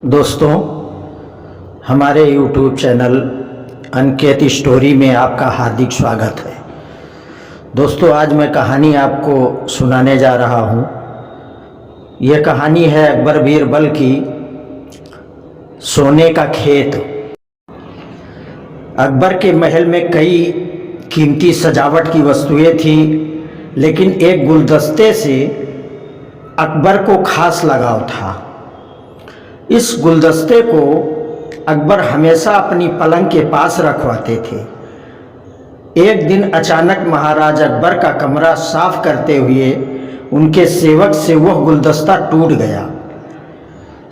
दोस्तों, हमारे YouTube channel Aniket story में आपका हार्दिक स्वागत है। दोस्तों, आज मैं कहानी आपको सुनाने जा रहा हूँ। यह कहानी है अकबर बीरबल की सोने का खेत। अकबर के महल में कई कीमती सजावट की वस्तुएं थी, लेकिन एक गुलदस्ते से अकबर को खास लगाव था। इस गुलदस्ते को अकबर हमेशा अपनी पलंग के पास रखवाते थे। एक दिन अचानक महाराज अकबर का कमरा साफ करते हुए उनके सेवक से वह गुलदस्ता टूट गया।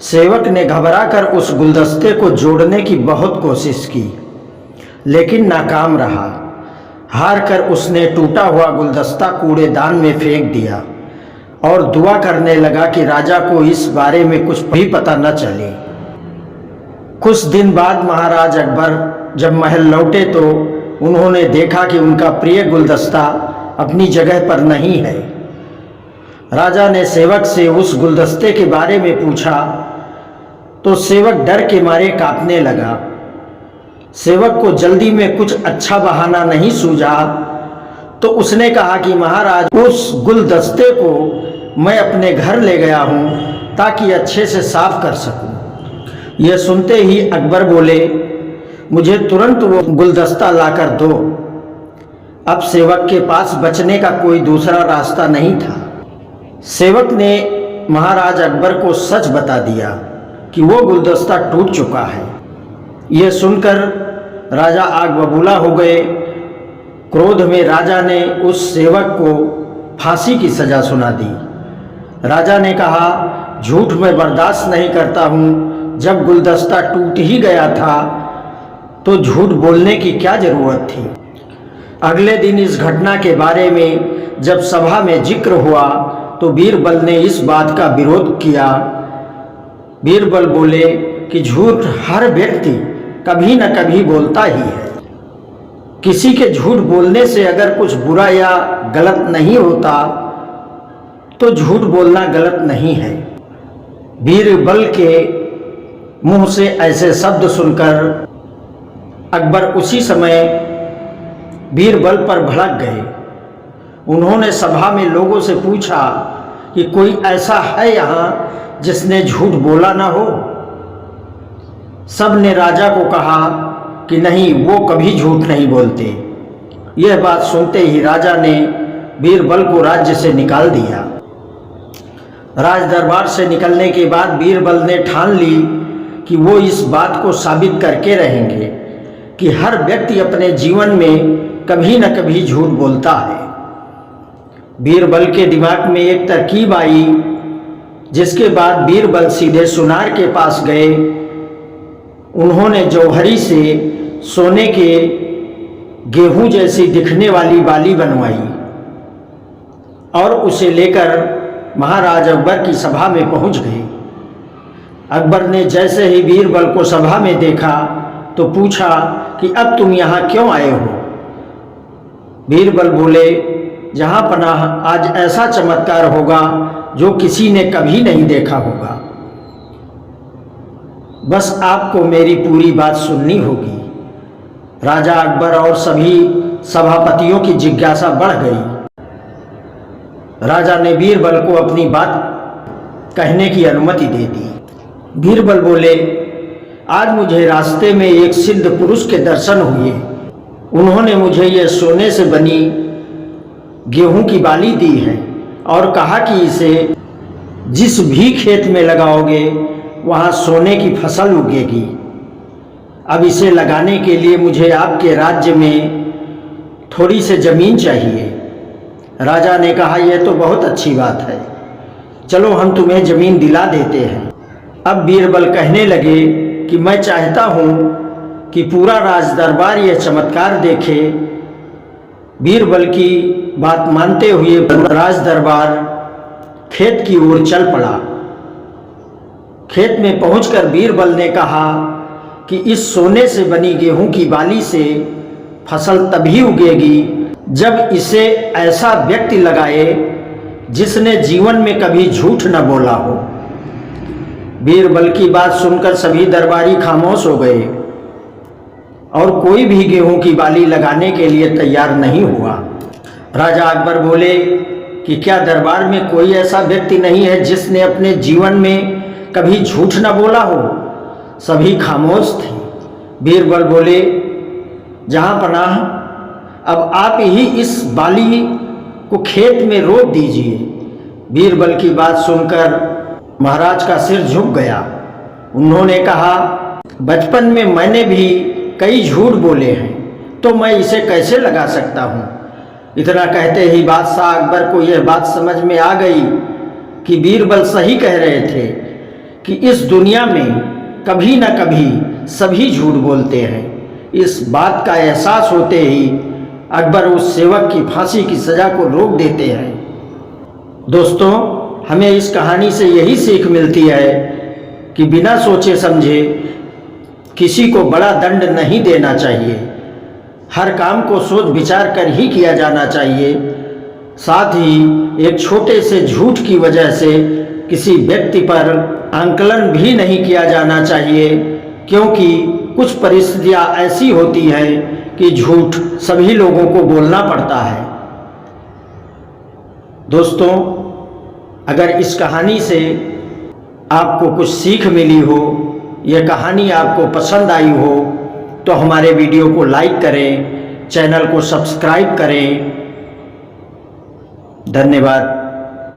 सेवक ने घबराकर उस गुलदस्ते को जोड़ने की बहुत कोशिश की, लेकिन नाकाम रहा। हार कर उसने टूटा हुआ गुलदस्ता कूड़ेदान में फेंक दिया और दुआ करने लगा कि राजा को इस बारे में कुछ भी पता न चले। कुछ दिन बाद महाराज अकबर जब महल लौटे तो उन्होंने देखा कि उनका प्रिय गुलदस्ता अपनी जगह पर नहीं है। राजा ने सेवक से उस गुलदस्ते के बारे में पूछा तो सेवक डर के मारे कांपने लगा। सेवक को जल्दी में कुछ अच्छा बहाना नहीं सूझा तो उसने कहा कि महाराज, उस गुलदस्ते को मैं अपने घर ले गया हूँ ताकि अच्छे से साफ कर सकूँ। यह सुनते ही अकबर बोले, मुझे तुरंत वो गुलदस्ता लाकर दो। अब सेवक के पास बचने का कोई दूसरा रास्ता नहीं था। सेवक ने महाराज अकबर को सच बता दिया कि वो गुलदस्ता टूट चुका है। यह सुनकर राजा आग बबूला हो गए। क्रोध में राजा ने उस सेवक को फांसी की सजा सुना दी। राजा ने कहा, झूठ मैं बर्दाश्त नहीं करता हूँ। जब गुलदस्ता टूट ही गया था तो झूठ बोलने की क्या जरूरत थी। अगले दिन इस घटना के बारे में जब सभा में जिक्र हुआ तो बीरबल ने इस बात का विरोध किया। बीरबल बोले कि झूठ हर व्यक्ति कभी न कभी बोलता ही है। किसी के झूठ बोलने से अगर कुछ बुरा या गलत नहीं होता तो झूठ बोलना गलत नहीं है। बीरबल के मुंह से ऐसे शब्द सुनकर अकबर उसी समय बीरबल पर भड़क गए। उन्होंने सभा में लोगों से पूछा कि कोई ऐसा है यहाँ जिसने झूठ बोला ना हो। सब ने राजा को कहा कि नहीं, वो कभी झूठ नहीं बोलते। यह बात सुनते ही राजा ने बीरबल को राज्य से निकाल दिया। राज दरबार से निकलने के बाद बीरबल ने ठान ली कि वो इस बात को साबित करके रहेंगे कि हर व्यक्ति अपने जीवन में कभी न कभी झूठ बोलता है। बीरबल के दिमाग में एक तरकीब आई, जिसके बाद बीरबल सीधे सुनार के पास गए। उन्होंने जौहरी से सोने के गेहूं जैसी दिखने वाली बाली बनवाई और उसे लेकर महाराज अकबर की सभा में पहुंच गए। अकबर ने जैसे ही बीरबल को सभा में देखा तो पूछा कि अब तुम यहाँ क्यों आए हो। बीरबल बोले, जहाँ पनाह आज ऐसा चमत्कार होगा जो किसी ने कभी नहीं देखा होगा। बस आपको मेरी पूरी बात सुननी होगी। राजा अकबर और सभी सभापतियों की जिज्ञासा बढ़ गई। राजा ने बीरबल को अपनी बात कहने की अनुमति दे दी। बीरबल बोले, आज मुझे रास्ते में एक सिद्ध पुरुष के दर्शन हुए। उन्होंने मुझे यह सोने से बनी गेहूं की बाली दी है और कहा कि इसे जिस भी खेत में लगाओगे वहाँ सोने की फसल उगेगी। अब इसे लगाने के लिए मुझे आपके राज्य में थोड़ी सी जमीन चाहिए। राजा ने कहा, यह तो बहुत अच्छी बात है, चलो हम तुम्हें जमीन दिला देते हैं। अब बीरबल कहने लगे कि मैं चाहता हूँ कि पूरा राज दरबार यह चमत्कार देखे। बीरबल की बात मानते हुए राज दरबार खेत की ओर चल पड़ा। खेत में पहुंचकर बीरबल ने कहा कि इस सोने से बनी गेहूं की बाली से फसल तभी उगेगी जब इसे ऐसा व्यक्ति लगाए जिसने जीवन में कभी झूठ न बोला हो। बीरबल की बात सुनकर सभी दरबारी खामोश हो गए और कोई भी गेहूं की बाली लगाने के लिए तैयार नहीं हुआ। राजा अकबर बोले कि क्या दरबार में कोई ऐसा व्यक्ति नहीं है जिसने अपने जीवन में कभी झूठ न बोला हो? सभी खामोश थे। बीरबल बोले, जहां पनाह, अब आप ही इस बाली को खेत में रोप दीजिए। बीरबल की बात सुनकर महाराज का सिर झुक गया। उन्होंने कहा, बचपन में मैंने भी कई झूठ बोले हैं, तो मैं इसे कैसे लगा सकता हूँ। इतना कहते ही बादशाह अकबर को यह बात समझ में आ गई कि बीरबल सही कह रहे थे कि इस दुनिया में कभी न कभी सभी झूठ बोलते हैं। इस बात का एहसास होते ही अकबर उस सेवक की फांसी की सज़ा को रोक देते हैं। दोस्तों, हमें इस कहानी से यही सीख मिलती है कि बिना सोचे समझे किसी को बड़ा दंड नहीं देना चाहिए। हर काम को सोच विचार कर ही किया जाना चाहिए। साथ ही एक छोटे से झूठ की वजह से किसी व्यक्ति पर आंकलन भी नहीं किया जाना चाहिए, क्योंकि कुछ परिस्थितियां ऐसी होती हैं कि झूठ सभी लोगों को बोलना पड़ता है। दोस्तों, अगर इस कहानी से आपको कुछ सीख मिली हो, यह कहानी आपको पसंद आई हो, तो हमारे वीडियो को लाइक करें, चैनल को सब्सक्राइब करें। धन्यवाद।